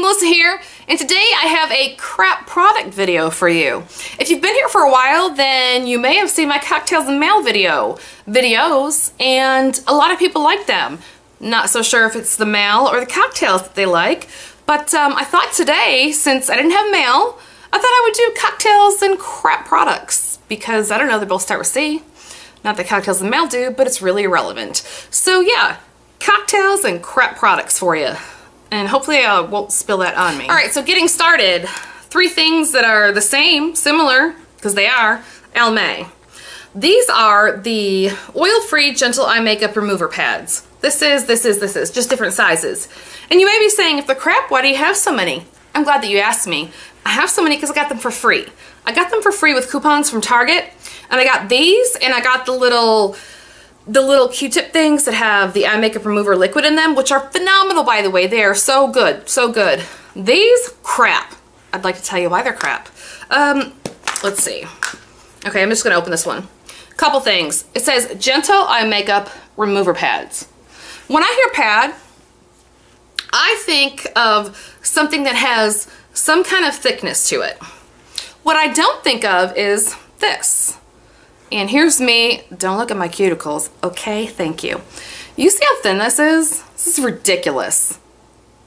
Melissa here, and today I have a crap product video for you. If you've been here for a while, then you may have seen my cocktails and mail videos, and a lot of people like them. Not so sure if it's the mail or the cocktails that they like, but I thought today, since I didn't have mail, I thought I would do cocktails and crap products, because I don't know, they both start with C. Not that cocktails and mail do, but it's really irrelevant. So yeah, cocktails and crap products for you. And hopefully I won't spill that on me. Alright, so getting started. 3 things that are the same, similar, because they are, May. These are the oil-free gentle eye makeup remover pads. This is, just different sizes. And you may be saying, if they're crap, why do you have so many? I'm glad that you asked me. I have so many because I got them for free. I got them for free with coupons from Target, and I got these, and I got the little Q-tip things that have the eye makeup remover liquid in them, which are phenomenal, by the way. They are so good, so good. These, crap. I'd like to tell you why they're crap. Let's see. Okay, I'm just gonna open this one. Couple things. It says gentle eye makeup remover pads. When I hear pad, I think of something that has some kind of thickness to it. What I don't think of is this. And here's me. Don't look at my cuticles. Okay, thank you. You see how thin this is? This is ridiculous.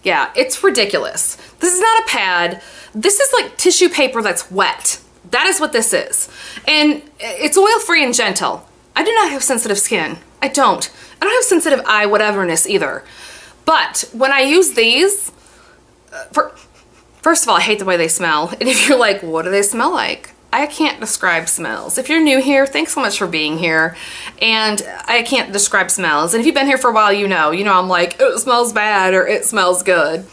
Yeah, it's ridiculous. This is not a pad. This is like tissue paper that's wet. That is what this is. And it's oil-free and gentle. I do not have sensitive skin. I don't. I don't have sensitive eye whateverness either. But when I use these, first of all, I hate the way they smell. And if you're like, what do they smell like? I can't describe smells. If you're new here, thanks so much for being here. And I can't describe smells. And if you've been here for a while, you know I'm like, it smells bad or it smells good.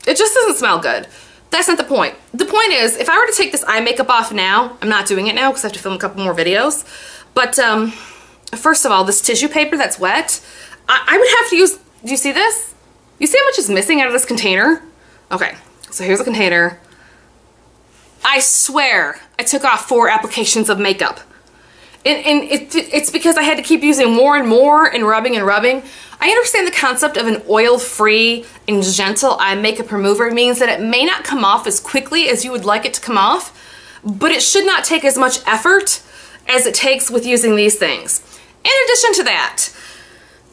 It just doesn't smell good. That's not the point. The point is, if I were to take this eye makeup off now, I'm not doing it now because I have to film a couple more videos. But first of all, this tissue paper that's wet, I would have to use, do you see this? You see how much is missing out of this container? Okay, so here's a container. I swear I took off 4 applications of makeup. And it's because I had to keep using more and more and rubbing and rubbing. I understand the concept of an oil-free and gentle eye makeup remover means that it may not come off as quickly as you would like it to come off, but it should not take as much effort as it takes with using these things. In addition to that,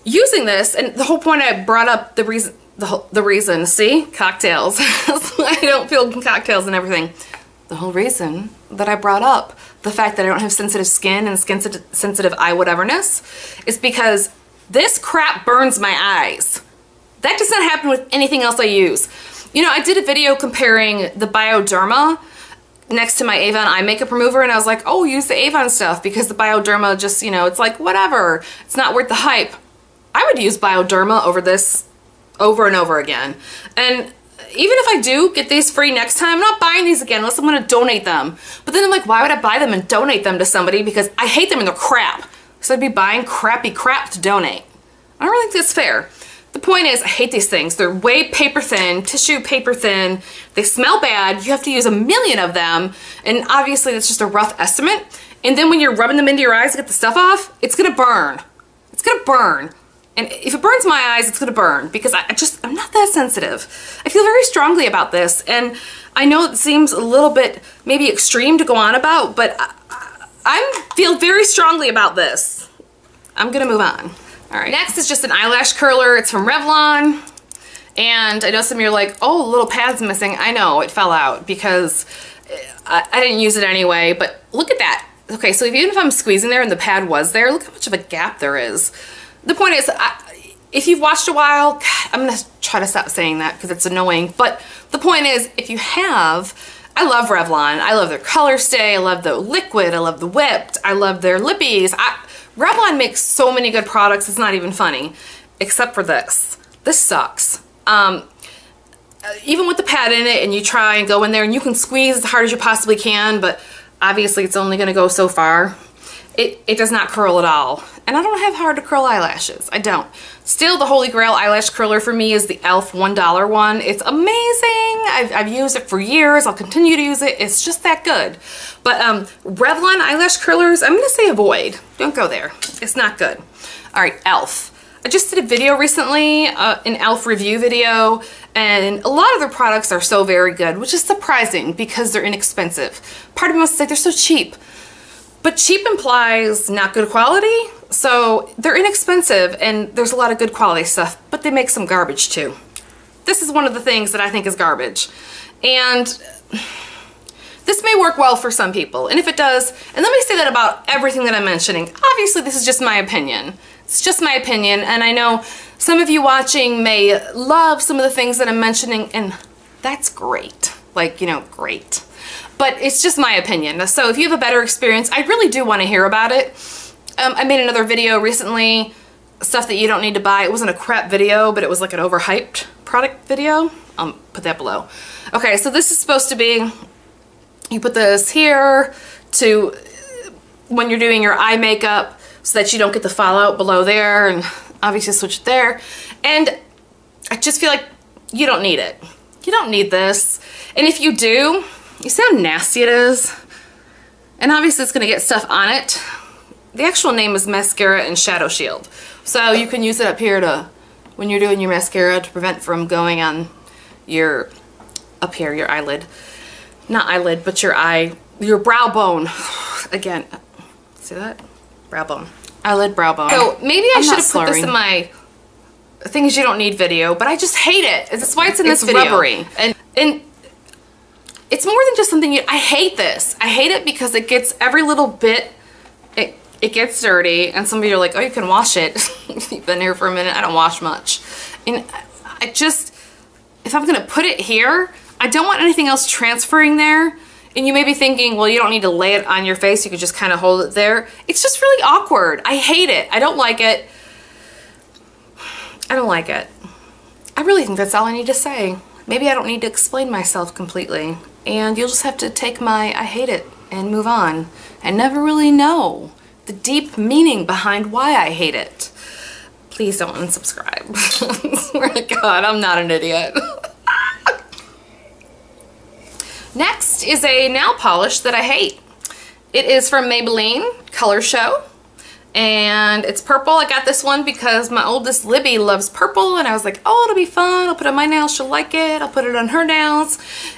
using this, and the whole point I brought up the reason, see? Cocktails. I don't feel cocktails and everything. The whole reason that I brought up the fact that I don't have sensitive skin and sensitive eye whateverness is because this crap burns my eyes. That does not happen with anything else I use. You know, I did a video comparing the Bioderma next to my Avon eye makeup remover, and I was like, oh, use the Avon stuff because the Bioderma just, you know, it's like, whatever. It's not worth the hype. I would use Bioderma over this over and over again. And even if I do get these free next time, I'm not buying these again unless I'm going to donate them. But then I'm like, why would I buy them and donate them to somebody? Because I hate them and they're crap. So I'd be buying crappy crap to donate. I don't really think that's fair. The point is, I hate these things. They're way paper thin, tissue paper thin. They smell bad. You have to use a million of them. And obviously that's just a rough estimate. And then when you're rubbing them into your eyes to get the stuff off, it's going to burn. It's going to burn. And if it burns my eyes, it's gonna burn because I'm not that sensitive. I feel very strongly about this, and I know it seems a little bit maybe extreme to go on about, but I feel very strongly about this. I'm gonna move on. All right, next is just an eyelash curler. It's from Revlon, and I know some of you are like, oh, little pad's missing. I know, it fell out because I didn't use it anyway, but look at that. Okay, so even if I'm squeezing there and the pad was there, look how much of a gap there is. The point is, if you've watched a while, God, I'm going to try to stop saying that because it's annoying, but the point is, if you have, I love Revlon. I love their Color Stay, I love the liquid, I love the whipped, I love their lippies. Revlon makes so many good products, it's not even funny, except for this. This sucks. Even with the pad in it and you try and go in there and you can squeeze as hard as you possibly can, but obviously it's only going to go so far. It does not curl at all. And I don't have hard to curl eyelashes. I don't. Still, the holy grail eyelash curler for me is the e.l.f. $1 one. It's amazing. I've used it for years. I'll continue to use it. It's just that good. But Revlon eyelash curlers, I'm going to say avoid. Don't go there. It's not good. All right, e.l.f. I just did a video recently, an e.l.f. review video, And a lot of their products are so very good, which is surprising because they're inexpensive. Part of me wants to say they're so cheap, but cheap implies not good quality. So they're inexpensive and there's a lot of good quality stuff, but they make some garbage too. This is one of the things that I think is garbage. And this may work well for some people, and if it does, and let me say that about everything that I'm mentioning. Obviously, this is just my opinion. It's just my opinion, and I know some of you watching may love some of the things that I'm mentioning, and that's great. Like, you know, great. But it's just my opinion. So if you have a better experience, I really do want to hear about it. I made another video recently, stuff that you don't need to buy. It wasn't a crap video, but it was like an overhyped product video. I'll put that below. Okay, so this is supposed to be, you put this here to when you're doing your eye makeup so that you don't get the fallout below there, and obviously switch it there. And I just feel like you don't need it. You don't need this. And if you do, you see how nasty it is? And obviously it's gonna get stuff on it. The actual name is Mascara and Shadow Shield. So you can use it up here to, when you're doing your mascara, to prevent from going on your, up here, your eyelid. Not eyelid, but your eye, your brow bone. Again, see that? Brow bone. Eyelid, brow bone. So maybe I should have put this in my things you don't need video, but I just hate it. That's why it's in this video. It's rubbery. And it's more than just something I hate this. I hate it because it gets every little bit, it gets dirty, and some of you are like, oh, you can wash it. You've been here for a minute. I don't wash much. And I just, if I'm gonna put it here, I don't want anything else transferring there. And you may be thinking, well, you don't need to lay it on your face. You could just kind of hold it there. It's just really awkward. I hate it. I don't like it. I don't like it. I really think that's all I need to say. Maybe I don't need to explain myself completely. And you'll just have to take my I hate it and move on and never really know the deep meaning behind why I hate it. Please don't unsubscribe. I swear to God, I'm not an idiot. Next is a nail polish that I hate. It is from Maybelline Color Show, and it's purple. I got this one because my oldest Libby loves purple, and I was like, oh, it'll be fun. I'll put it on my nails. She'll like it. I'll put it on her nails.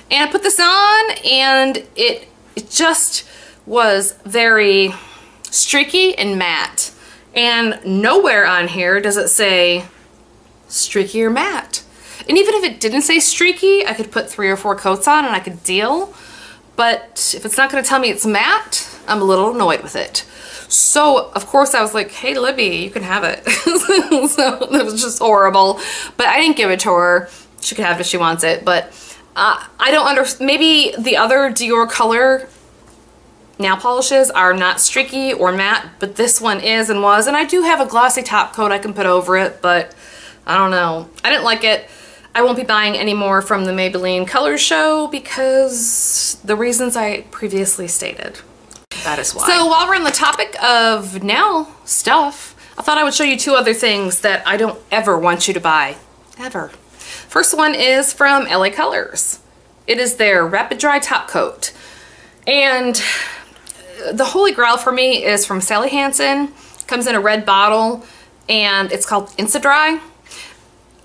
And I put this on, and it just was very streaky and matte. And nowhere on here does it say streaky or matte. And even if it didn't say streaky, I could put 3 or 4 coats on and I could deal. But if it's not gonna tell me it's matte, I'm a little annoyed with it. So, of course, I was like, hey, Libby, you can have it. So it was just horrible. But I didn't give it to her. She could have it if she wants it. But I don't understand. Maybe the other Dior Color nail polishes are not streaky or matte, but this one is and was. And I do have a glossy top coat I can put over it, but I don't know. I didn't like it. I won't be buying any more from the Maybelline Color Show because the reasons I previously stated. That is why. So while we're on the topic of nail stuff, I thought I would show you 2 other things that I don't ever want you to buy. Ever. First one is from LA Colors. It is their Rapid Dry Top Coat. And the holy grail for me is from Sally Hansen. Comes in a red bottle and it's called Insta-Dry.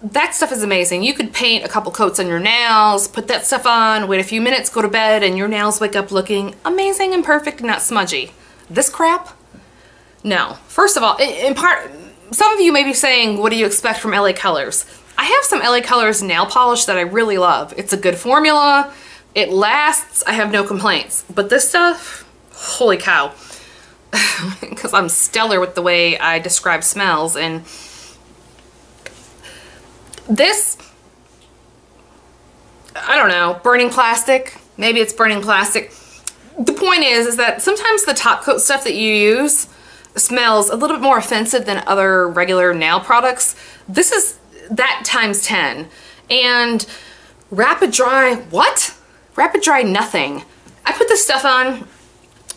That stuff is amazing. You could paint a couple coats on your nails, put that stuff on, wait a few minutes, go to bed, and your nails wake up looking amazing and perfect and not smudgy. This crap? No. First of all, in part, some of you may be saying, what do you expect from LA Colors? I have some LA Colors nail polish that I really love. It's a good formula. It lasts. I have no complaints. But this stuff, holy cow. Because I'm stellar with the way I describe smells, and this, I don't know, burning plastic. Maybe it's burning plastic. The point is that sometimes the top coat stuff that you use smells a little bit more offensive than other regular nail products. This is that times 10. And Rapid Dry, what? Rapid Dry nothing. I put this stuff on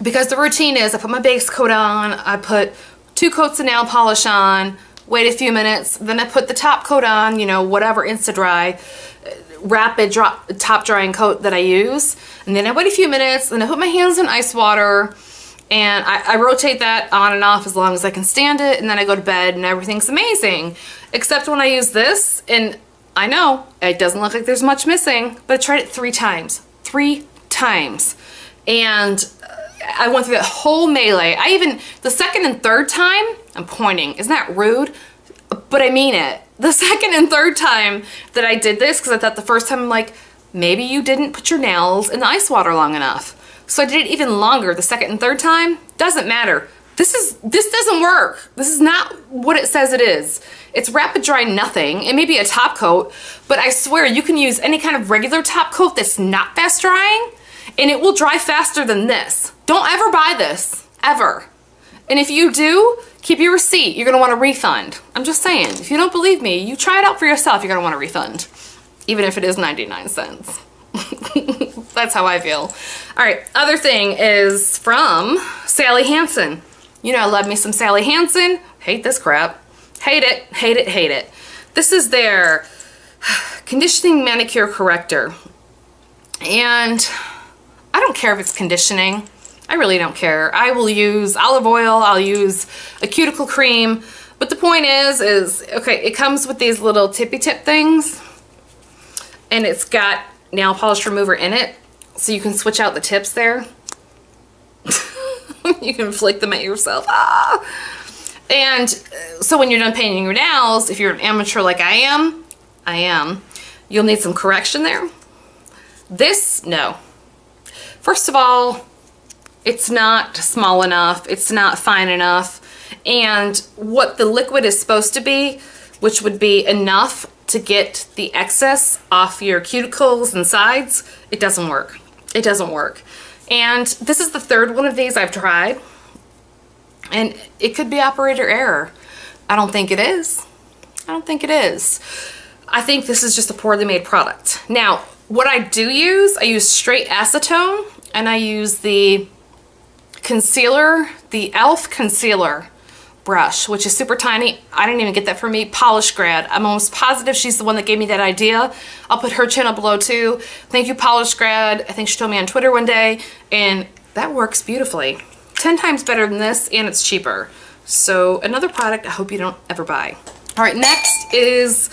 because the routine is I put my base coat on, I put 2 coats of nail polish on, wait a few minutes, then I put the top coat on, you know, whatever Insta-Dry, rapid top drying coat that I use, and then I wait a few minutes, then I put my hands in ice water, and I rotate that on and off as long as I can stand it, and then I go to bed and everything's amazing. Except when I use this, and I know, it doesn't look like there's much missing, but I tried it 3 times. 3 times. And I went through that whole melee. The second and third time, I'm pointing, isn't that rude? But I mean it. The second and third time that I did this, because I thought the first time, I'm like, maybe you didn't put your nails in the ice water long enough. So I did it even longer the second and third time. Doesn't matter. This doesn't work. This is not what it says it is. It's rapid dry nothing. It may be a top coat, but I swear you can use any kind of regular top coat that's not fast drying, and it will dry faster than this. Don't ever buy this, ever. And if you do, keep your receipt. You're gonna want a refund. I'm just saying, if you don't believe me, you try it out for yourself, you're gonna want a refund. Even if it is 99 cents. That's how I feel. All right, other thing is from Sally Hansen. You know, I love me some Sally Hansen. Hate this crap. Hate it, hate it, hate it. This is their conditioning manicure corrector. And I don't care if it's conditioning. I really don't care. I will use olive oil, I'll use a cuticle cream. But the point is, okay, it comes with these little tippy tip things. And it's got nail polish remover in it. So you can switch out the tips there. You can flick them at yourself. Ah! And so when you're done painting your nails, if you're an amateur like I am, you'll need some correction there. This, no. First of all, it's not small enough, it's not fine enough, and what the liquid is supposed to be, which would be enough to get the excess off your cuticles and sides, it doesn't work. It doesn't work. And this is the third one of these I've tried, and it could be operator error. I don't think it is. I don't think it is. I think this is just a poorly made product. Now, what I use straight acetone, and I use the concealer, the e.l.f. concealer brush, which is super tiny. I didn't even get that from me. Polish Grad. I'm almost positive she's the one that gave me that idea. I'll put her channel below too. Thank you, Polish Grad. I think she told me on Twitter one day, and that works beautifully. 10 times better than this, and it's cheaper. So another product I hope you don't ever buy. All right, next is,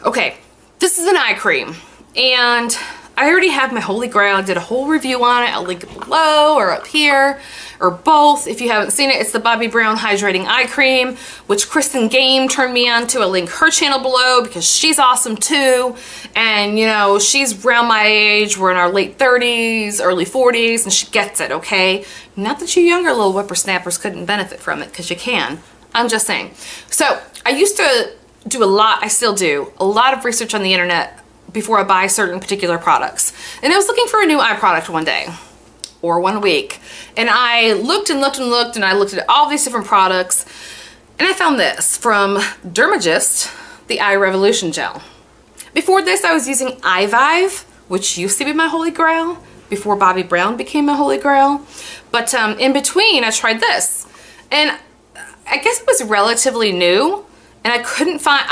okay, this is an eye cream, and I already have my holy grail. I did a whole review on it. I'll link it below or up here or both. If you haven't seen it, it's the Bobbi Brown Hydrating Eye Cream, which Kristen Game turned me on to. I'll link her channel below because she's awesome too. And you know, she's around my age. We're in our late 30s, early 40s, and she gets it, okay? Not that you younger little whippersnappers couldn't benefit from it, because you can. I'm just saying. So I used to do a lot, I still do, a lot of research on the internet before I buy certain particular products. And I was looking for a new eye product one day, or one week. And I looked and looked and looked, and I looked at all these different products, and I found this from Dermagist, the Eye Revolution Gel. Before this, I was using iVive, which used to be my holy grail, before Bobbi Brown became my holy grail. But in between, I tried this. And I guess it was relatively new, and I couldn't find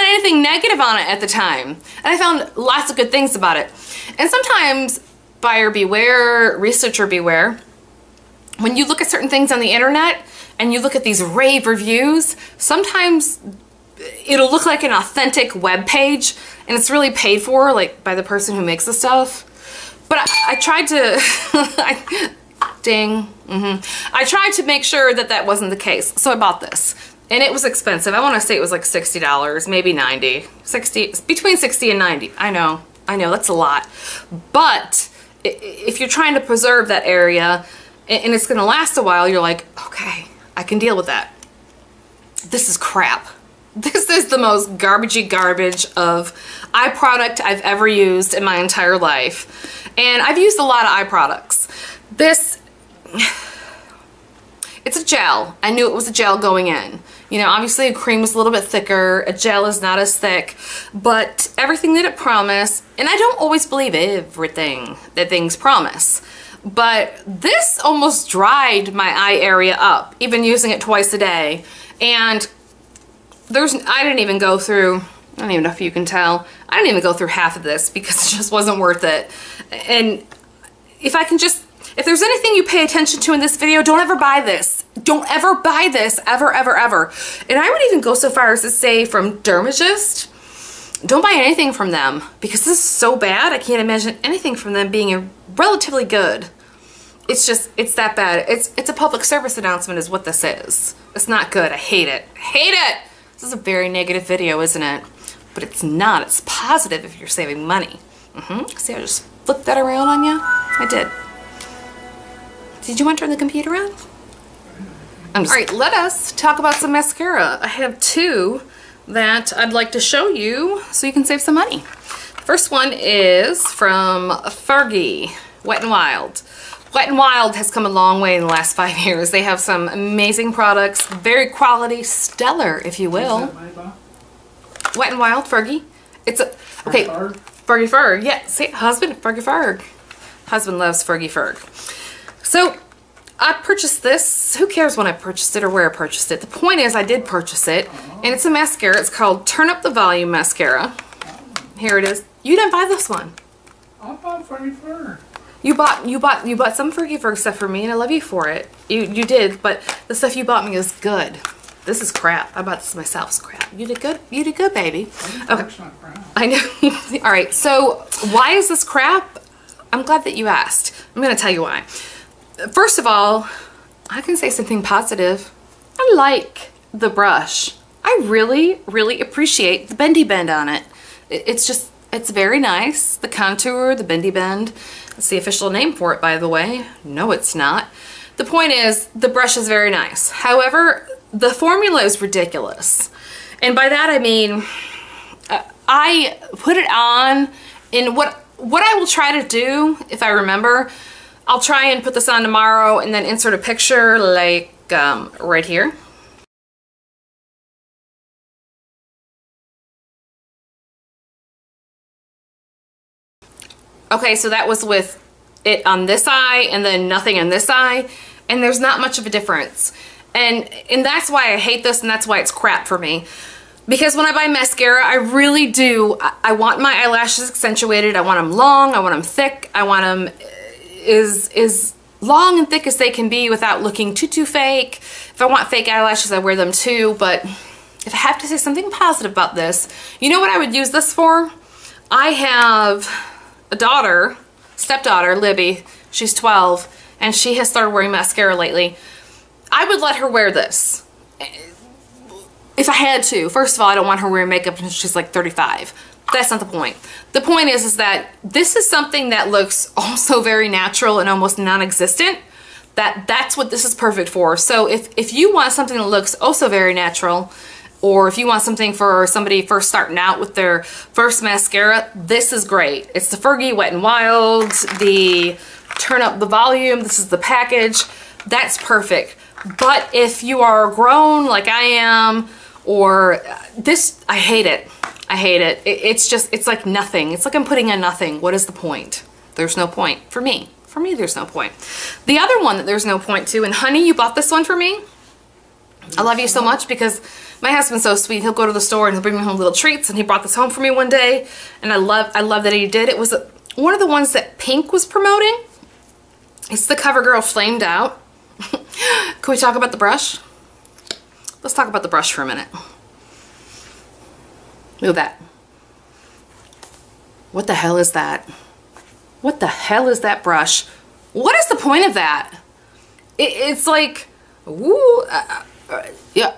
anything negative on it at the time. And I found lots of good things about it. And sometimes, buyer beware, researcher beware, when you look at certain things on the internet and you look at these rave reviews, sometimes it'll look like an authentic web page, and it's really paid for, like, by the person who makes the stuff. But I tried to, I tried to make sure that that wasn't the case. So I bought this. And it was expensive. I want to say it was like $60, maybe 90. 60, between 60 and 90. I know, that's a lot. But if you're trying to preserve that area and it's going to last a while, you're like, okay, I can deal with that. This is crap. This is the most garbagey garbage of eye product I've ever used in my entire life. And I've used a lot of eye products. This, it's a gel. I knew it was a gel going in. You know, obviously a cream was a little bit thicker, a gel is not as thick, but everything that it promised, and I don't always believe everything that things promise, but this almost dried my eye area up, even using it twice a day. And I didn't even go through, I don't even know if you can tell, I didn't even go through half of this because it just wasn't worth it. And if there's anything you pay attention to in this video, don't ever buy this. Don't ever buy this, ever, ever, ever. And I would even go so far as to say from Dermagist, don't buy anything from them because this is so bad. I can't imagine anything from them being relatively good. It's just, it's that bad. It's a public service announcement is what this is. It's not good. I hate it. Hate it! This is a very negative video, isn't it? But it's not. It's positive if you're saving money. See, I just flipped that around on you? I did. Did you want to turn the computer on? Alright, let us talk about some mascara. I have two that I'd like to show you so you can save some money. First one is from Fergie, Wet n Wild. Wet n Wild has come a long way in the last 5 years. They have some amazing products, very quality, stellar, if you will. Wet n Wild, Fergie. It's a, okay, Fergie Ferg. Yeah, see, husband, Fergie Ferg. Husband loves Fergie Ferg. So, I purchased this. Who cares when I purchased it or where I purchased it? The point is I did purchase it, and it's a mascara. It's called Turn Up the Volume Mascara. Here it is. You didn't buy this one. I bought Fergie Ferg. You bought some Fergie Ferg stuff for me, and I love you for it. You did, but the stuff you bought me is good. This is crap. I bought this myself. It's crap. You did good. You did good, baby. Okay. I know. All right. So why is this crap? I'm glad that you asked. I'm going to tell you why. First of all, I can say something positive. I like the brush. I really, really appreciate the bendy bend on it. It's just, it's very nice. The contour, the bendy bend. That's the official name for it, by the way. No, it's not. The point is, the brush is very nice. However, the formula is ridiculous. And by that I mean, I put it on, and what I will try to do, if I remember, I'll try and put this on tomorrow and then insert a picture like right here. Okay, so that was with it on this eye and then nothing on this eye, and there's not much of a difference. And that's why I hate this, and that's why it's crap for me. Because when I buy mascara, I really do, I want my eyelashes accentuated, I want them long, I want them thick, I want them as long and thick as they can be without looking too fake. If I want fake eyelashes, I wear them too, but if I have to say something positive about this, you know what I would use this for? I have a daughter, stepdaughter, Libby, she's 12, and she has started wearing mascara lately. I would let her wear this if I had to. First of all, I don't want her wearing makeup until she's like 35. That's not the point. The point is that this is something that looks also very natural and almost non-existent. That's what this is perfect for. So if you want something that looks also very natural, or if you want something for somebody first starting out with their first mascara, this is great. It's the Fergie Wet n Wild, the Turn Up the Volume. This is the package. That's perfect. But if you are grown like I am, or this, I hate it. I hate it. It's just, it's like nothing. It's like I'm putting in nothing. What is the point? There's no point. For me, there's no point. The other one that there's no point to, and honey, you bought this one for me? I love you so much because my husband's so sweet. He'll go to the store and he'll bring me home little treats, and he brought this home for me one day, and I love that he did. It was one of the ones that Pink was promoting. It's the CoverGirl Flamed Out. Can we talk about the brush? Let's talk about the brush for a minute. Look at that. What the hell is that? What the hell is that brush? What is the point of that? It's like, ooh, yeah,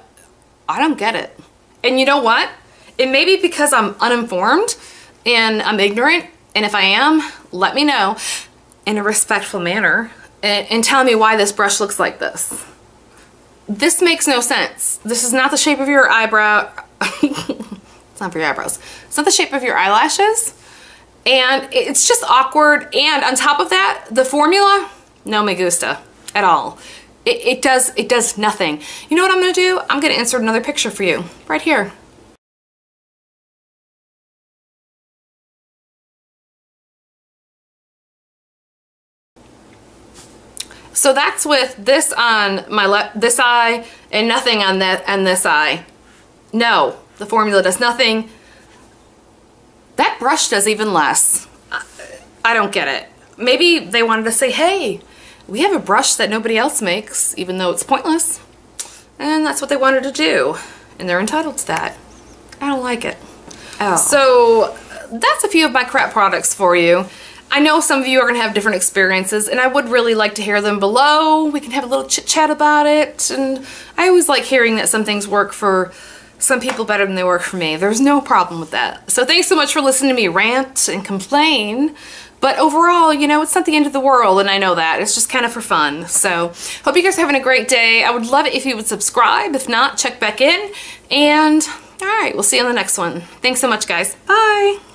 I don't get it. And you know what? It may be because I'm uninformed and I'm ignorant, and if I am, let me know in a respectful manner and tell me why this brush looks like this. This makes no sense. This is not the shape of your eyebrow. It's not for your eyebrows. It's not the shape of your eyelashes. And it's just awkward. And on top of that, the formula, no me gusta at all. It does nothing. You know what I'm gonna do? I'm gonna insert another picture for you right here. So that's with this on my this eye and nothing on this eye. No, the formula does nothing. That brush does even less. I don't get it. Maybe they wanted to say, hey, we have a brush that nobody else makes, even though it's pointless. And that's what they wanted to do. And they're entitled to that. I don't like it. Oh. So that's a few of my crap products for you. I know some of you are going to have different experiences, and I would really like to hear them below. We can have a little chit chat about it, and I always like hearing that some things work for some people better than they work for me. There's no problem with that. So thanks so much for listening to me rant and complain. But overall, you know, it's not the end of the world, and I know that. It's just kind of for fun. So hope you guys are having a great day. I would love it if you would subscribe. If not, check back in. And all right, we'll see you on the next one. Thanks so much, guys. Bye.